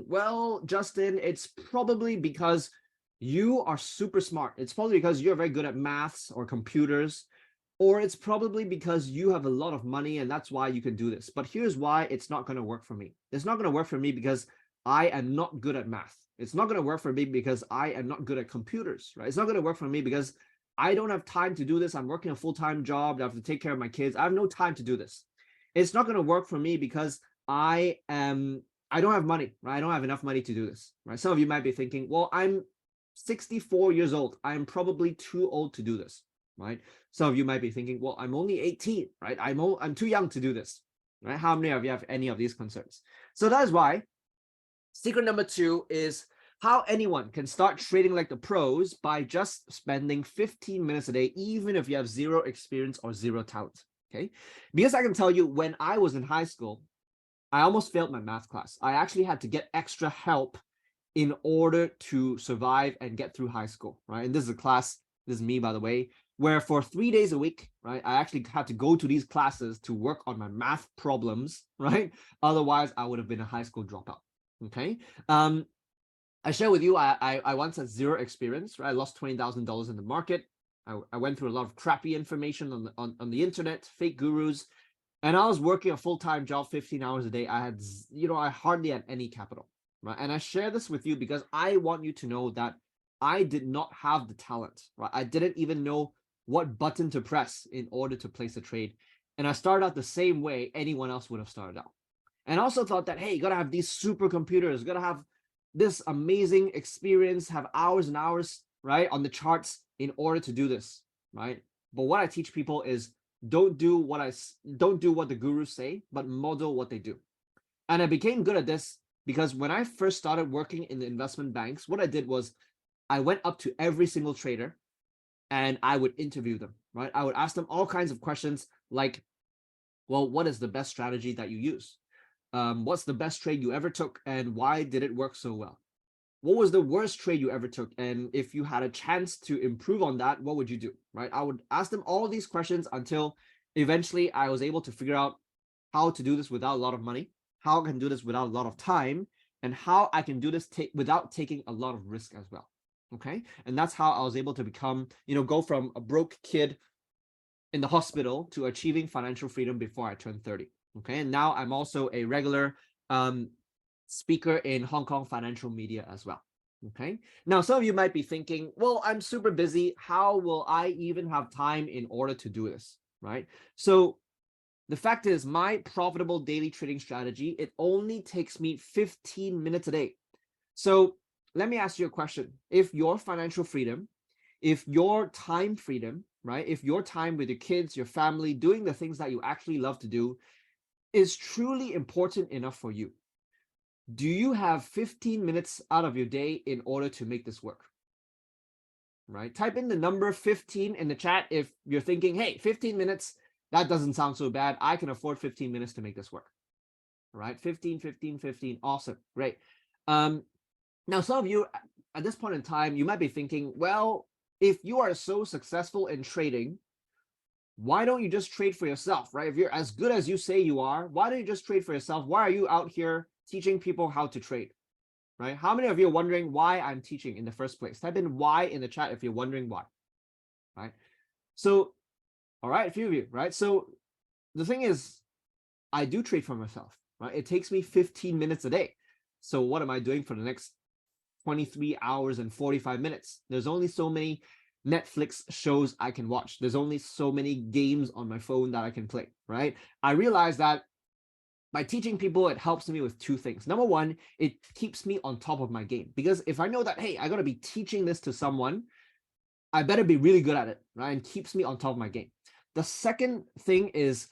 Well, Justin, it's probably because you are super smart. It's probably because you're very good at maths or computers, or it's probably because you have a lot of money and that's why you can do this. But here's why it's not going to work for me. It's not going to work for me because I am not good at math. It's not going to work for me because I am not good at computers, right? It's not going to work for me because I don't have time to do this. I'm working a full-time job. I have to take care of my kids. I have no time to do this. It's not going to work for me because I don't have money, right? I don't have enough money to do this, right? Some of you might be thinking, well, I'm 64 years old. I'm probably too old to do this, right? Some of you might be thinking, well, I'm only 18, right? I'm too young to do this, right? How many of you have any of these concerns? So that is why secret number 2 is how anyone can start trading like the pros by just spending 15 minutes a day, even if you have zero experience or zero talent, okay? Because I can tell you, when I was in high school, I almost failed my math class. I actually had to get extra help in order to survive and get through high school, right? And this is a class, this is me, by the way, where for 3 days a week, right, I actually had to go to these classes to work on my math problems, right? Otherwise, I would have been a high school dropout, okay? I share with you, I once had zero experience, right? I lost $20,000 in the market. I went through a lot of crappy information on the internet, fake gurus, and I was working a full-time job, 15 hours a day. I had, I hardly had any capital, right? And I share this with you because I want you to know that I did not have the talent, right? I didn't even know what button to press in order to place a trade. And I started out the same way anyone else would have started out. And I also thought that, hey, you gotta have these supercomputers, you gotta have this amazing experience, have hours and hours, right, on the charts in order to do this, right? But what I teach people is don't do what the gurus say, but model what they do. And I became good at this because when I first started working in the investment banks, what I did was I went up to every single trader and I would interview them, right? I would ask them all kinds of questions like, well, what is the best strategy that you use? What's the best trade you ever took and why did it work so well? What was the worst trade you ever took? And if you had a chance to improve on that, what would you do, right? I would ask them all these questions until eventually I was able to figure out how to do this without a lot of money, how I can do this without a lot of time, and how I can do this without taking a lot of risk as well, okay? And that's how I was able to become, go from a broke kid in the hospital to achieving financial freedom before I turned 30, okay? And now I'm also a regular speaker in Hong Kong financial media as well, okay? Now, some of you might be thinking, well, I'm super busy. How will I even have time in order to do this, right? So the fact is, my profitable daily trading strategy, it only takes me 15 minutes a day. So let me ask you a question. If your financial freedom, if your time freedom, right, if your time with your kids, your family, doing the things that you actually love to do is truly important enough for you, do you have 15 minutes out of your day in order to make this work? Right? Type in the number 15 in the chat if you're thinking, hey, 15 minutes, that doesn't sound so bad. I can afford 15 minutes to make this work. All right? 15, 15, 15. Awesome. Great. Now, some of you at this point in time, you might be thinking, well, if you are so successful in trading, why don't you just trade for yourself, right? If you're as good as you say you are, why don't you just trade for yourself? Why are you out here teaching people how to trade, right? How many of you are wondering why I'm teaching in the first place? Type in why in the chat if you're wondering why, right? So, all right, a few of you, right? So the thing is, I do trade for myself, right? It takes me 15 minutes a day. So what am I doing for the next 23 hours and 45 minutes? There's only so many Netflix shows I can watch. There's only so many games on my phone that I can play, right? I realize that by teaching people, it helps me with two things. Number one, it keeps me on top of my game, because if I know that, hey, I got to be teaching this to someone, I better be really good at it, right? And keeps me on top of my game. The second thing is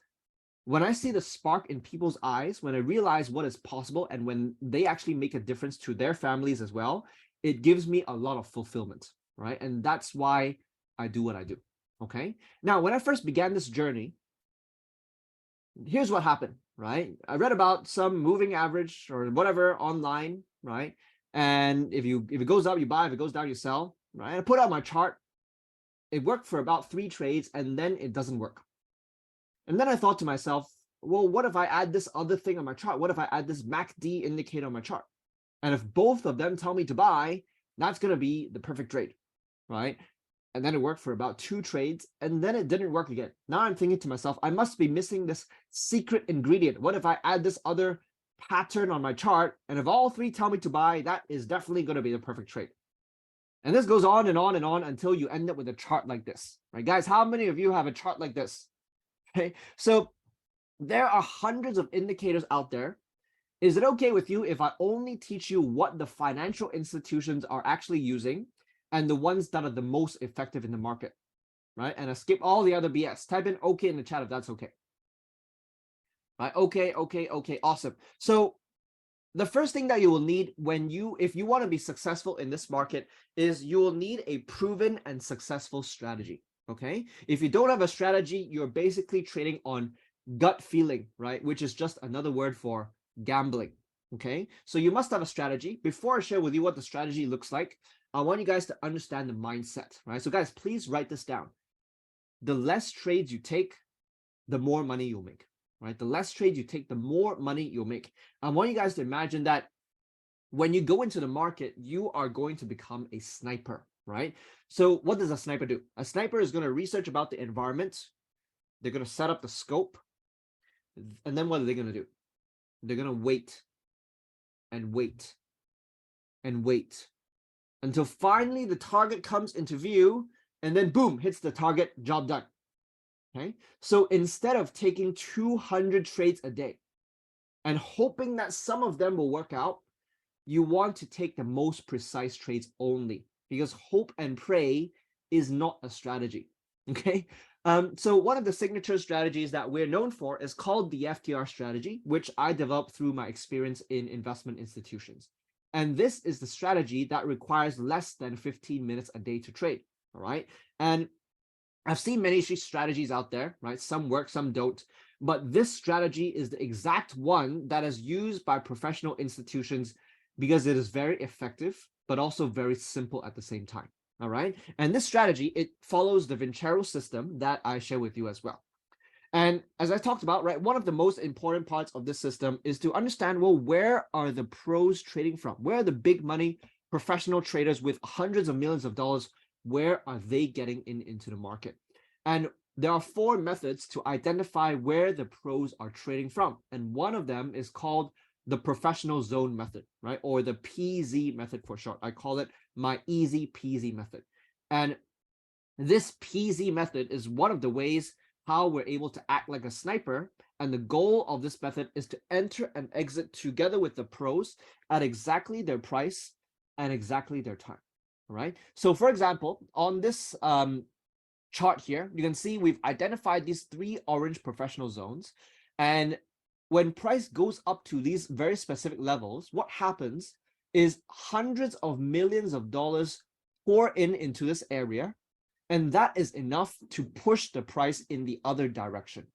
when I see the spark in people's eyes, when I realize what is possible and when they actually make a difference to their families as well, it gives me a lot of fulfillment, right? And that's why I do what I do, okay? Now, when I first began this journey, here's what happened, right? I read about some moving average or whatever online, right? And if it goes up, you buy. If it goes down, you sell, right? I put out my chart. It worked for about 3 trades, and then it doesn't work. And then I thought to myself, well, what if I add this other thing on my chart? What if I add this MACD indicator on my chart? And if both of them tell me to buy, that's going to be the perfect trade, right? And then it worked for about 2 trades, and then it didn't work again. Now I'm thinking to myself, I must be missing this secret ingredient. What if I add this other pattern on my chart? And if all 3 tell me to buy, that is definitely going to be the perfect trade. And this goes on and on and on until you end up with a chart like this, right? Guys, how many of you have a chart like this? Okay, so there are hundreds of indicators out there. Is it okay with you if I only teach you what the financial institutions are actually using and the ones that are the most effective in the market, right? And I skip all the other BS. Type in okay in the chat if that's okay. Right? Okay, awesome. So the first thing that you will need if you want to be successful in this market is you will need a proven and successful strategy. Okay. If you don't have a strategy, you're basically trading on gut feeling, right? Which is just another word for gambling. Okay. So you must have a strategy. Before I share with you what the strategy looks like, I want you guys to understand the mindset, right? So guys, please write this down. The less trades you take, the more money you'll make. Right? The less trades you take, the more money you'll make. I want you guys to imagine that when you go into the market, you are going to become a sniper, right? So what does a sniper do? A sniper is going to research about the environment. They're going to set up the scope. And then what are they going to do? They're going to wait and wait and wait until finally the target comes into view, and then boom, hits the target, job done. Okay, so instead of taking 200 trades a day and hoping that some of them will work out, you want to take the most precise trades only, because hope and pray is not a strategy. Okay, so one of the signature strategies that we're known for is called the FTR strategy, which I developed through my experience in investment institutions. And this is the strategy that requires less than 15 minutes a day to trade. All right, and I've seen many strategies out there, right? Some work, some don't. But this strategy is the exact one that is used by professional institutions because it is very effective, but also very simple at the same time. All right. And this strategy, it follows the Vincero system that I share with you as well. And as I talked about, right, one of the most important parts of this system is to understand, well, where are the pros trading from? Where are the big money professional traders with hundreds of millions of dollars? Where are they getting into the market? And there are 4 methods to identify where the pros are trading from. And one of them is called the professional zone method, right? Or the PZ method for short. I call it my easy peasy method. And this PZ method is one of the ways how we're able to act like a sniper. And the goal of this method is to enter and exit together with the pros at exactly their price and exactly their time. All right. So for example, on this chart here, you can see we've identified these 3 orange professional zones. And when price goes up to these very specific levels, what happens is hundreds of millions of dollars pour into this area. And that is enough to push the price in the other direction.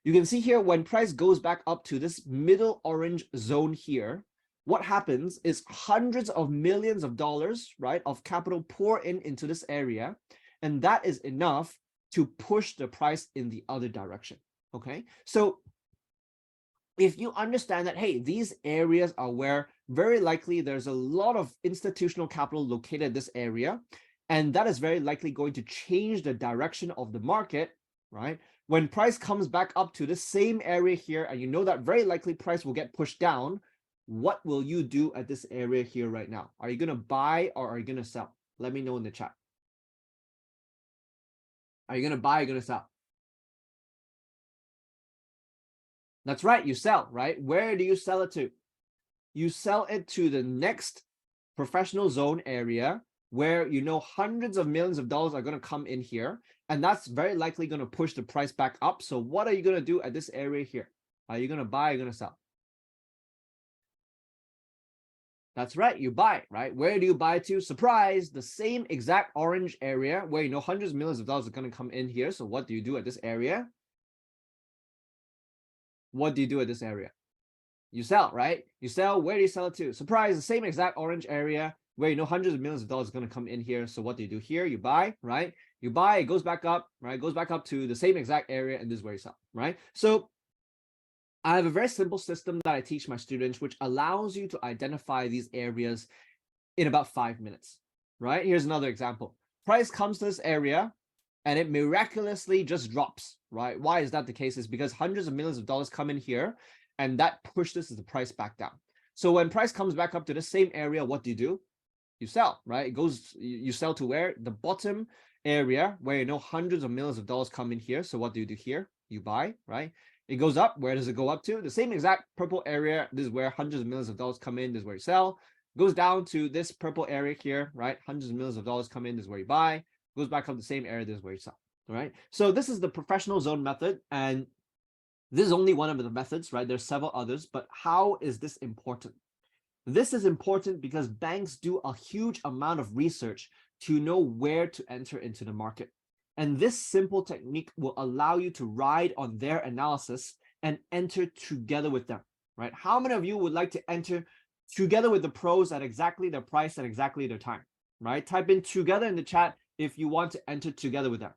You can see here, when price goes back up to this middle orange zone here, what happens is hundreds of millions of dollars, right, of capital pour into this area, and that is enough to push the price in the other direction. Okay, so if you understand that, hey, these areas are where very likely there's a lot of institutional capital located in this area, and that is very likely going to change the direction of the market, right? When price comes back up to the same area here, and you know that very likely price will get pushed down, what will you do at this area here right now? Are you going to buy or are you going to sell? Let me know in the chat. Are you going to buy or are you going to sell? That's right, you sell, right? Where do you sell it to? You sell it to the next professional zone area where you know hundreds of millions of dollars are going to come in here, and that's very likely going to push the price back up. So what are you going to do at this area here? Are you going to buy or are you going to sell? That's right, you buy, right? Where do you buy to? Surprise, the same exact orange area where you know hundreds of millions of dollars are going to come in here. So what do you do at this area? What do you do at this area? You sell, right? You sell. Where do you sell it to? Surprise, the same exact orange area where you know hundreds of millions of dollars are going to come in here. So what do you do here? You buy, right? You buy, it goes back up, right? It goes back up to the same exact area, and this is where you sell, right? So I have a very simple system that I teach my students, which allows you to identify these areas in about 5 minutes, right? Here's another example. Price comes to this area and it miraculously just drops, right? Why is that the case? Is because hundreds of millions of dollars come in here and that pushes the price back down. So when price comes back up to the same area, what do? You sell, right? It goes, you sell to where? The bottom area where you know hundreds of millions of dollars come in here. So what do you do here? You buy, right? It goes up. Where does it go up to? The same exact purple area. This is where hundreds of millions of dollars come in. This is where you sell. Goes down to this purple area here, right? Hundreds of millions of dollars come in. This is where you buy. Goes back up the same area. This is where you sell. All right. So this is the professional zone method, and this is only one of the methods, right? There's several others, but how is this important? This is important because banks do a huge amount of research to know where to enter into the market. And this simple technique will allow you to ride on their analysis and enter together with them, right? How many of you would like to enter together with the pros at exactly their price at exactly their time, right? Type in together in the chat if you want to enter together with them,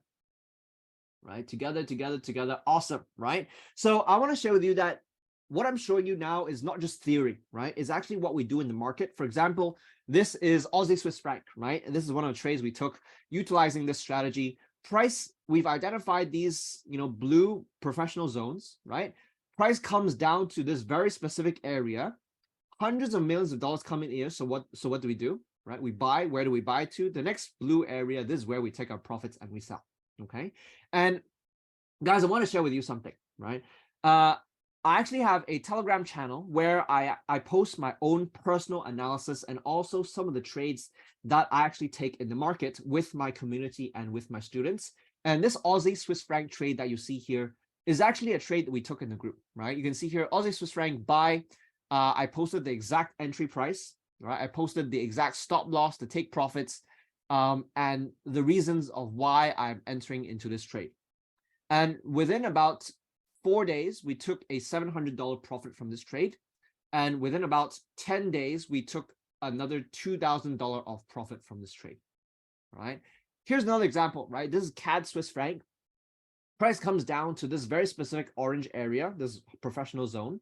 right? Together. Awesome, right? So I want to share with you that what I'm showing you now is not just theory, right? It's actually what we do in the market. For example, this is Aussie Swiss franc, right? And this is one of the trades we took utilizing this strategy. Price, we've identified these, blue professional zones, right? Price comes down to this very specific area. Hundreds of millions of dollars come in here. So what do we do, right? We buy. Where do we buy to? The next blue area. This is where we take our profits and we sell. Okay. And guys, I want to share with you something, right? I actually have a Telegram channel where I post my own personal analysis and also some of the trades that I actually take in the market with my community and with my students. And this Aussie Swiss franc trade that you see here is actually a trade that we took in the group, right? You can see here, Aussie Swiss franc buy. I posted the exact entry price, right? I posted the exact stop loss, the take profits, and the reasons of why I'm entering into this trade. And within about 4 days, we took a $700 profit from this trade. And within about 10 days, we took another $2,000 of profit from this trade, right? Here's another example, right? This is CAD Swiss franc. Price comes down to this very specific orange area, this professional zone.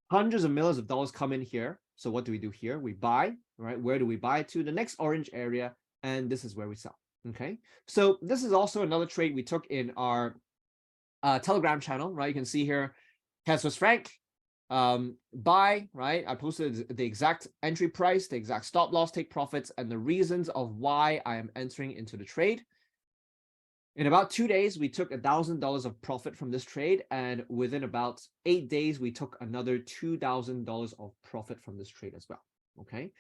Hundreds of millions of dollars come in here. So what do we do here? We buy, right? Where do we buy to? The next orange area, and this is where we sell, okay? So this is also another trade we took in our Telegram channel, right? You can see here, CAD Swiss franc, buy, right? I posted the exact entry price, the exact stop loss, take profits, and the reasons of why I am entering into the trade. In about 2 days, we took $1,000 of profit from this trade, and within about 8 days, we took another $2,000 of profit from this trade as well. Okay,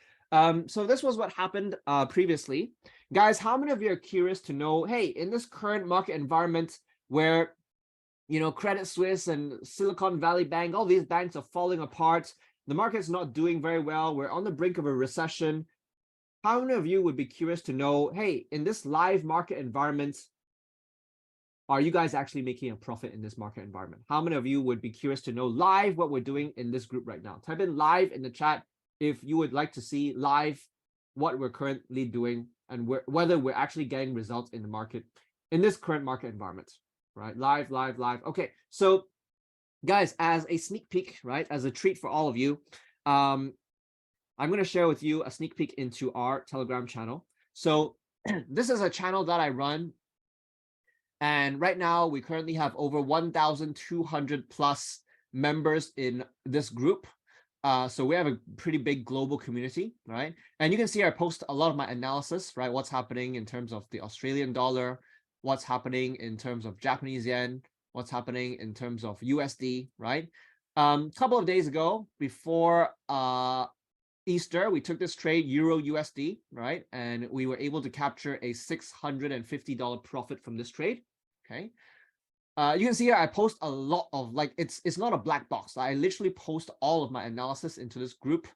so this was what happened previously, guys. How many of you are curious to know? Hey, in this current market environment where Credit Suisse and Silicon Valley Bank, all these banks are falling apart. The market's not doing very well. We're on the brink of a recession. How many of you would be curious to know, hey, in this live market environment, are you guys actually making a profit in this market environment? How many of you would be curious to know live what we're doing in this group right now? Type in live in the chat if you would like to see live what we're currently doing and whether we're actually getting results in the market in this current market environment. Right, live. Okay, so guys, as a sneak peek, right, as a treat for all of you, I'm going to share with you a sneak peek into our Telegram channel. So this is a channel that I run, and right now we currently have over 1,200 plus members in this group. So we have a pretty big global community, right? And you can see I post a lot of my analysis, right? What's happening in terms of the Australian dollar, what's happening in terms of Japanese yen, what's happening in terms of USD, right? Couple of days ago, before Easter, we took this trade Euro USD, right? And we were able to capture a $650 profit from this trade, okay? You can see here I post a lot of, like, it's not a black box. I literally post all of my analysis into this group,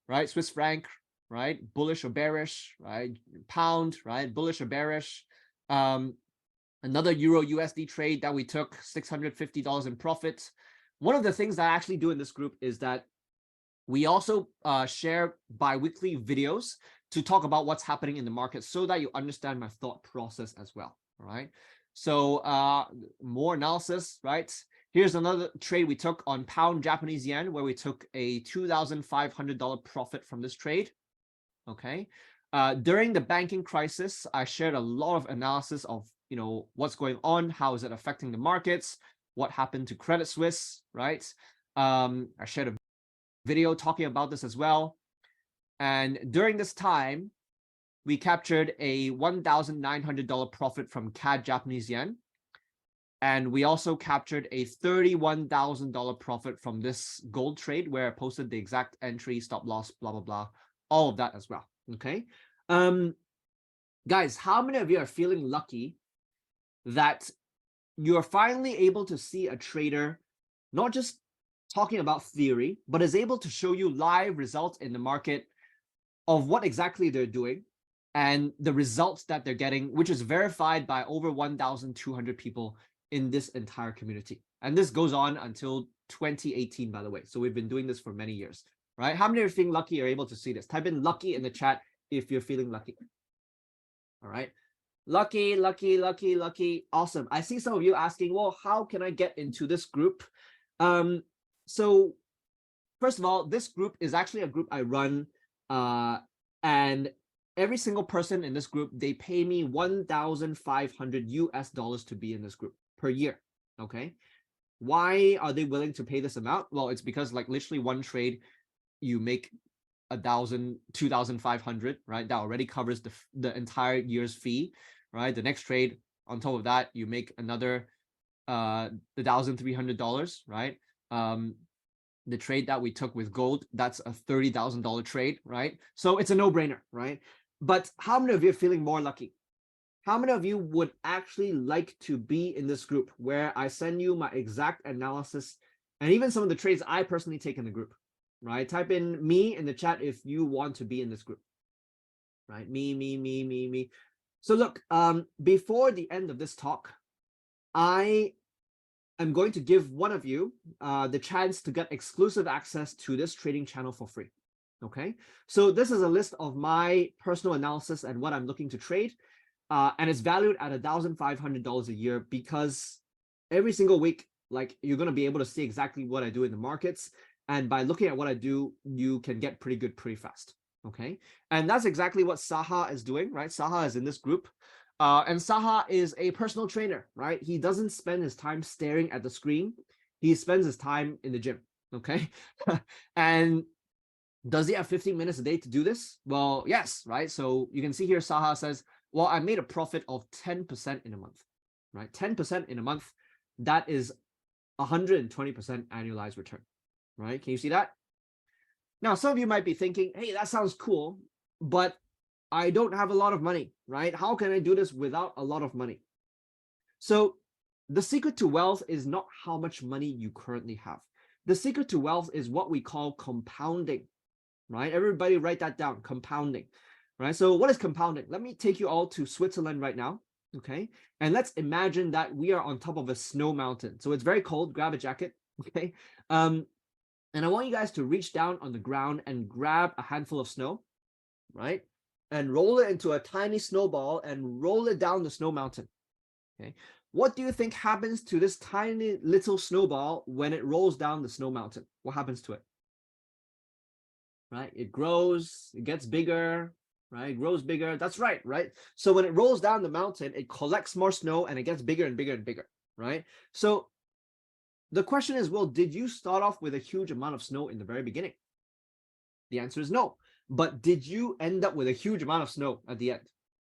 right? Swiss franc, right? Bullish or bearish, right? Pound, right? Bullish or bearish. Another Euro USD trade that we took $650 in profit. One of the things that I actually do in this group is that we also share bi-weekly videos to talk about what's happening in the market so that you understand my thought process as well, all right? So more analysis, right? Here's another trade we took on pound Japanese yen, where we took a $2,500 profit from this trade. Okay. During the banking crisis, I shared a lot of analysis of, what's going on, how is it affecting the markets, what happened to Credit Suisse, right? I shared a video talking about this as well. And during this time, we captured a $1,900 profit from CAD Japanese yen. And we also captured a $31,000 profit from this gold trade, where I posted the exact entry, stop loss, blah, blah, blah, all of that as well. Okay. Guys, how many of you are feeling lucky that you're finally able to see a trader not just talking about theory, but is able to show you live results in the market of what exactly they're doing and the results that they're getting, which is verified by over 1,200 people in this entire community. And this goes on until 2018, by the way. So we've been doing this for many years, right? How many are feeling lucky are able to see this? Type in lucky in the chat if you're feeling lucky. All right. Lucky, lucky, lucky, lucky. Awesome. I see some of you asking, well, how can I get into this group? So first of all, this group is actually a group I run, and every single person in this group, they pay me $1,500 to be in this group per year. Okay. Why are they willing to pay this amount? Well, it's because like literally one trade, you make 1,000, 2,500, right? That already covers the entire year's fee, right? The next trade on top of that, you make another $1,300, right? The trade that we took with gold, that's a $30,000 trade, right? So it's a no-brainer, right? But how many of you are feeling more lucky? How many of you would actually like to be in this group where I send you my exact analysis and even some of the trades I personally take in the group, right? Type in me in the chat if you want to be in this group, right? Me. So look, before the end of this talk, I am going to give one of you the chance to get exclusive access to this trading channel for free. Okay, so this is a list of my personal analysis and what I'm looking to trade. And it's valued at $1,500 a year because every single week, like you're going to be able to see exactly what I do in the markets. And by looking at what I do, you can get pretty good pretty fast. Okay. And that's exactly what Saha is doing, right? Saha is in this group. And Saha is a personal trainer, right? He doesn't spend his time staring at the screen. He spends his time in the gym. Okay. And does he have 15 minutes a day to do this? Well, yes, right? So you can see here, Saha says, well, I made a profit of 10% in a month, right? 10% in a month, that is 120% annualized return, right? Can you see that? Now, some of you might be thinking, hey, that sounds cool, but I don't have a lot of money, right? How can I do this without a lot of money? So the secret to wealth is not how much money you currently have. The secret to wealth is what we call compounding, right? Everybody write that down, compounding, right? So what is compounding? Let me take you all to Switzerland right now, okay? And let's imagine that we are on top of a snow mountain. So it's very cold, grab a jacket, okay? And I want you guys to reach down on the ground and grab a handful of snow, right? And roll it into a tiny snowball and roll it down the snow mountain, okay? What do you think happens to this tiny little snowball when it rolls down the snow mountain? What happens to it? Right? It grows, it gets bigger, right? It grows bigger. That's right, right? So when it rolls down the mountain, it collects more snow and it gets bigger and bigger and bigger, right? So the question is, well, did you start off with a huge amount of snow in the very beginning? The answer is no. But did you end up with a huge amount of snow at the end?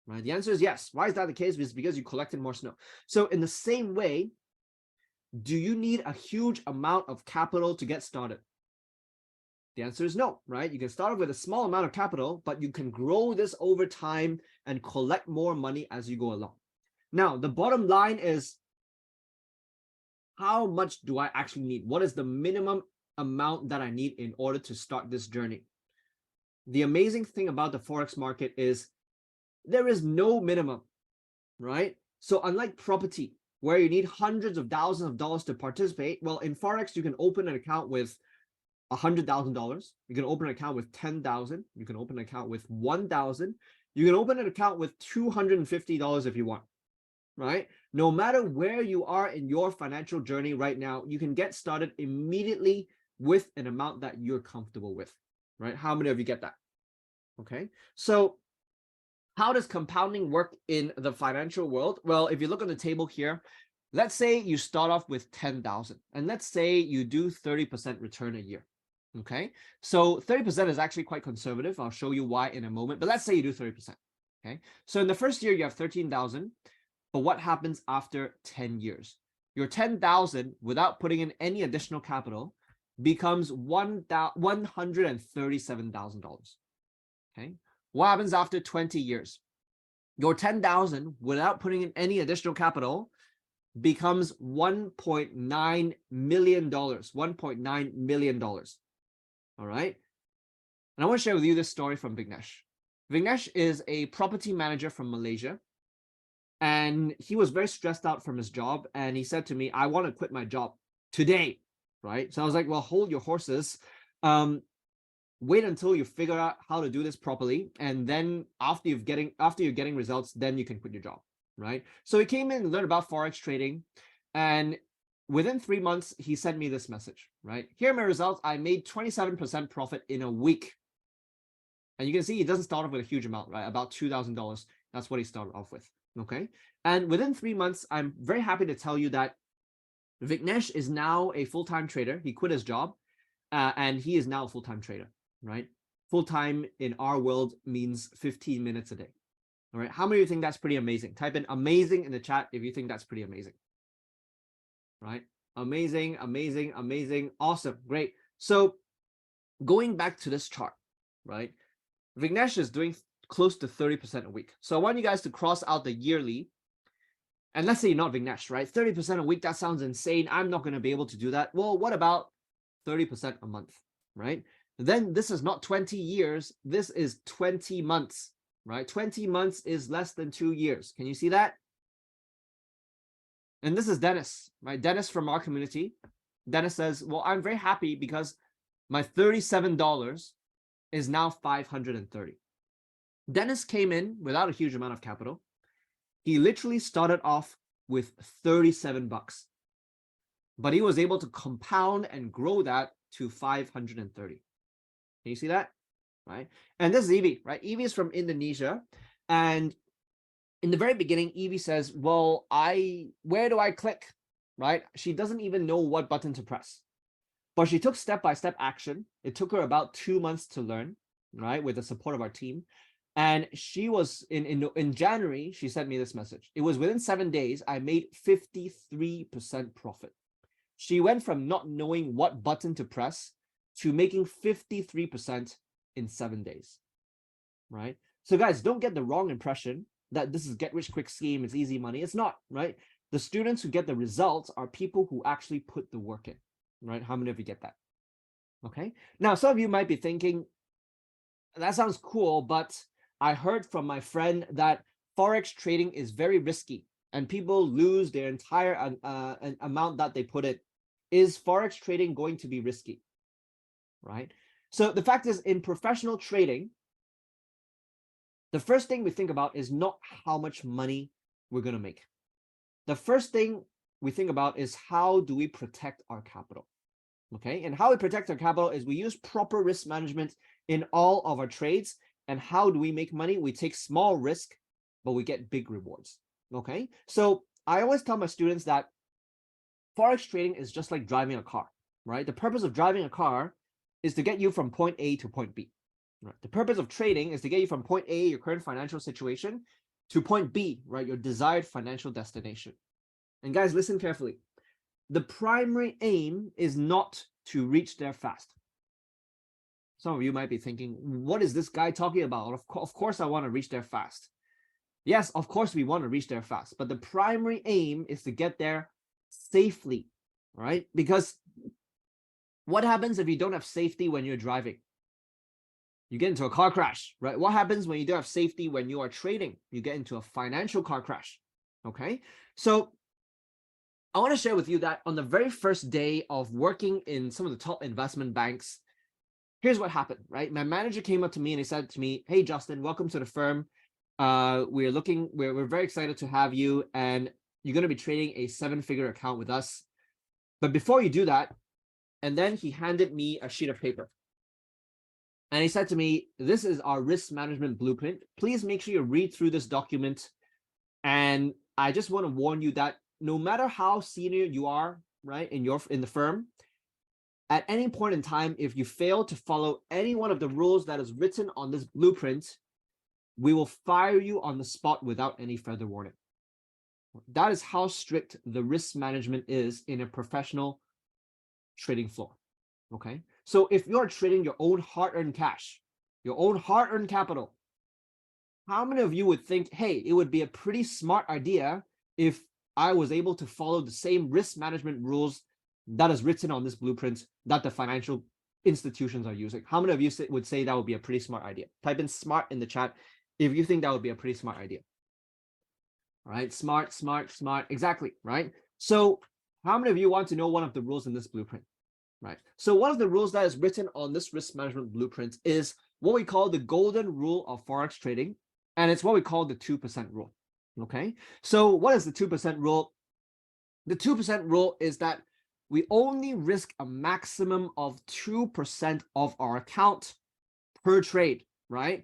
Right? The answer is yes. Why is that the case? It's because you collected more snow. So in the same way, do you need a huge amount of capital to get started? The answer is no, right? You can start off with a small amount of capital, but you can grow this over time and collect more money as you go along. Now, the bottom line is, how much do I actually need? What is the minimum amount that I need in order to start this journey? The amazing thing about the Forex market is there is no minimum, right? So unlike property, where you need hundreds of thousands of dollars to participate, well, in Forex, you can open an account with $100,000. You can open an account with 10,000. You can open an account with 1,000. You can open an account with $250 if you want. right? No matter where you are in your financial journey right now, you can get started immediately with an amount that you're comfortable with, right? How many of you get that? Okay. So how does compounding work in the financial world? Well, if you look on the table here, let's say you start off with 10,000 and let's say you do 30% return a year. Okay. So 30% is actually quite conservative. I'll show you why in a moment, but let's say you do 30%. Okay. So in the first year, you have 13,000, but what happens after 10 years? Your 10,000 without putting in any additional capital becomes $137,000. Okay. What happens after 20 years? Your 10,000 without putting in any additional capital becomes $1.9 million. $1.9 million. All right. And I want to share with you this story from Vignesh. Vignesh is a property manager from Malaysia. And he was very stressed out from his job. And he said to me, I want to quit my job today. Right. So I was like, well, hold your horses. Wait until you figure out how to do this properly, and then after you're getting results, then you can quit your job, right? So he came in and learned about forex trading, and within 3 months he sent me this message, right? Here are my results. I made 27% profit in a week, and you can see he doesn't start off with a huge amount, right? About $2,000. That's what he started off with. Okay, and within 3 months, I'm very happy to tell you that Vignesh is now a full-time trader. He quit his job, and he is now a full-time trader. Right? Full-time in our world means 15 minutes a day. All right. How many of you think that's pretty amazing? Type in amazing in the chat if you think that's pretty amazing. Right? Amazing, amazing, amazing. Awesome. Great. So going back to this chart, right? Vignesh is doing close to 30% a week. So I want you guys to cross out the yearly. And let's say you're not Vignesh, right? 30% a week, that sounds insane. I'm not going to be able to do that. Well, what about 30% a month, right? Then this is not 20 years. This is 20 months, right? 20 months is less than 2 years. Can you see that? And this is Dennis, right? Dennis from our community. Dennis says, well, I'm very happy because my $37 is now 530. Dennis came in without a huge amount of capital. He literally started off with 37 bucks, but he was able to compound and grow that to 530. Can you see that? Right? And this is Evie, right? Evie is from Indonesia. And in the very beginning, Evie says, well, where do I click? Right? She doesn't even know what button to press. But she took step-by-step action. It took her about 2 months to learn, right? With the support of our team. And she was in January, she sent me this message. It was within 7 days, I made 53% profit. She went from not knowing what button to press to making 53% in 7 days, right? So guys, don't get the wrong impression that this is get rich quick scheme, it's easy money. It's not, right? The students who get the results are people who actually put the work in, right? How many of you get that? Okay. Now, some of you might be thinking, that sounds cool, but I heard from my friend that forex trading is very risky and people lose their entire amount that they put in. Is forex trading going to be risky? Right? So the fact is, in professional trading, the first thing we think about is not how much money we're going to make. The first thing we think about is how do we protect our capital? Okay, and how we protect our capital is we use proper risk management in all of our trades. And how do we make money? We take small risk, but we get big rewards. Okay, so I always tell my students that forex trading is just like driving a car, right? The purpose of driving a car is to get you from point A to point B. Right? The purpose of trading is to get you from point A, your current financial situation, to point B, right? Your desired financial destination. And guys, listen carefully. The primary aim is not to reach there fast. Some of you might be thinking, what is this guy talking about? Of course, I want to reach there fast. Yes, of course, we want to reach there fast, but the primary aim is to get there safely, right? Because what happens if you don't have safety when you're driving? You get into a car crash, right? What happens when you don't have safety when you are trading? You get into a financial car crash, okay? So I want to share with you that on the very first day of working in some of the top investment banks, here's what happened, right? My manager came up to me and he said to me, hey, Justin, welcome to the firm. we're very excited to have you, and you're going to be trading a 7-figure account with us. But before you do that, and then he handed me a sheet of paper. And he said to me, this is our risk management blueprint. Please make sure you read through this document. And I just want to warn you that no matter how senior you are, right, in the firm, at any point in time, if you fail to follow any one of the rules that is written on this blueprint, we will fire you on the spot without any further warning. That is how strict the risk management is in a professional trading floor. Okay. So if you're trading your own hard-earned cash, your own hard-earned capital, how many of you would think, hey, it would be a pretty smart idea if I was able to follow the same risk management rules that is written on this blueprint that the financial institutions are using? How many of you would say that would be a pretty smart idea? Type in smart in the chat if you think that would be a pretty smart idea. All right, smart, smart, smart, exactly, right? So how many of you want to know one of the rules in this blueprint? Right. So one of the rules that is written on this risk management blueprint is what we call the golden rule of Forex trading. And it's what we call the 2% rule. Okay. So what is the 2% rule? The 2% rule is that we only risk a maximum of 2% of our account per trade, right?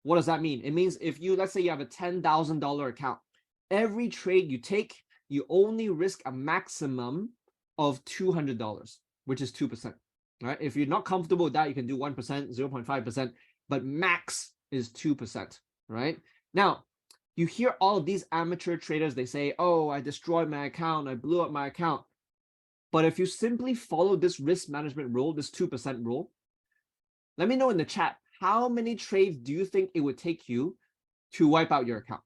What does that mean? It means if you, let's say you have a $10,000 account, every trade you take, you only risk a maximum of $200. Which is 2%, right? If you're not comfortable with that, you can do 1%, 0.5%, but max is 2%, right? Now, you hear all of these amateur traders, they say, oh, I destroyed my account, I blew up my account. But if you simply follow this risk management rule, this 2% rule, let me know in the chat, how many trades do you think it would take you to wipe out your account?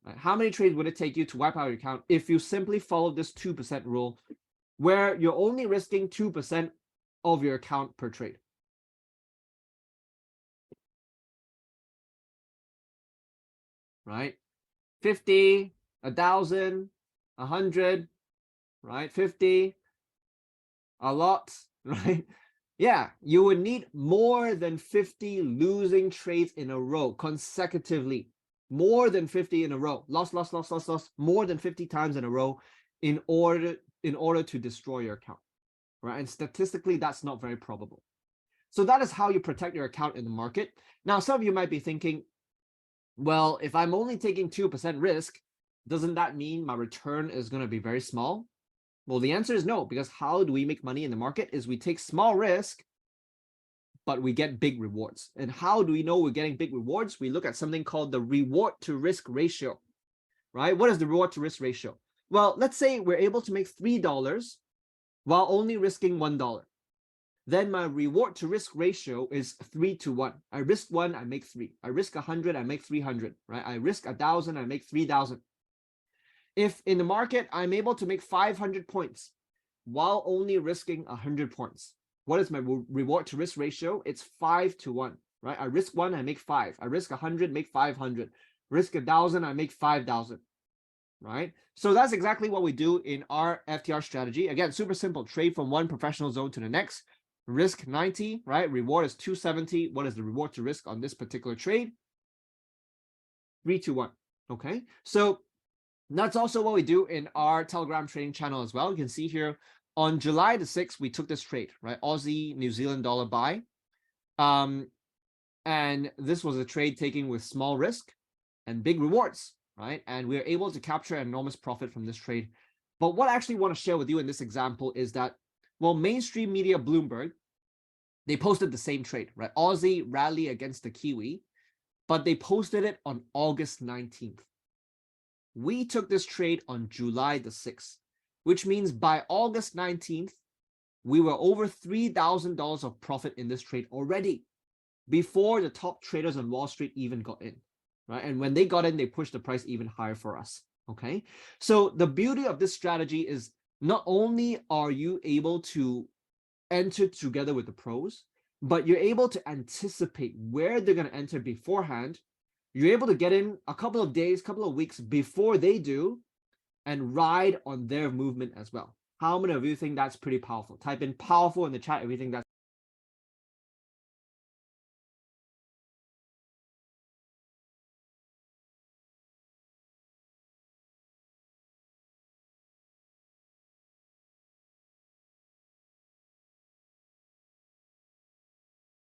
Right? How many trades would it take you to wipe out your account if you simply follow this 2% rule, where you're only risking 2% of your account per trade? Right? 50, 1,000, 100, right? 50, a lot, right? Yeah, you would need more than 50 losing trades in a row consecutively. More than 50 in a row. Loss, more than 50 times in a row in order to destroy your account, right? And statistically, that's not very probable. So that is how you protect your account in the market. Now, some of you might be thinking, well, if I'm only taking 2% risk, doesn't that mean my return is going to be very small? Well, the answer is no, because how do we make money in the market is we take small risk, but we get big rewards. And how do we know we're getting big rewards? We look at something called the reward to risk ratio, right? What is the reward to risk ratio? Well, let's say we're able to make $3 while only risking $1. Then my reward to risk ratio is 3-to-1. I risk 1, I make 3. I risk 100, I make 300, right? I risk 1,000, I make 3,000. If in the market, I'm able to make 500 points while only risking 100 points, what is my reward to risk ratio? It's 5-to-1, right? I risk 1, I make 5. I risk 100, make 500. Risk 1,000, I make 5,000, right? So that's exactly what we do in our FTR strategy. Again, super simple. Trade from one professional zone to the next. Risk 90, right? Reward is 270. What is the reward to risk on this particular trade? 3-to-1. Okay, so that's also what we do in our Telegram trading channel as well. You can see here on July the 6th, we took this trade, right? Aussie New Zealand dollar buy. And this was a trade taking with small risk and big rewards, right? And we were able to capture an enormous profit from this trade. But what I actually want to share with you in this example is that, well, mainstream media Bloomberg, they posted the same trade, right? Aussie rally against the Kiwi, but they posted it on August 19th. We took this trade on July the 6th, which means by August 19th, we were over $3,000 of profit in this trade already before the top traders on Wall Street even got in, right? And when they got in, they pushed the price even higher for us, okay? So the beauty of this strategy is not only are you able to enter together with the pros, but you're able to anticipate where they're going to enter beforehand. You're able to get in a couple of days, couple of weeks before they do and ride on their movement as well. How many of you think that's pretty powerful? Type in powerful in the chat if you think that's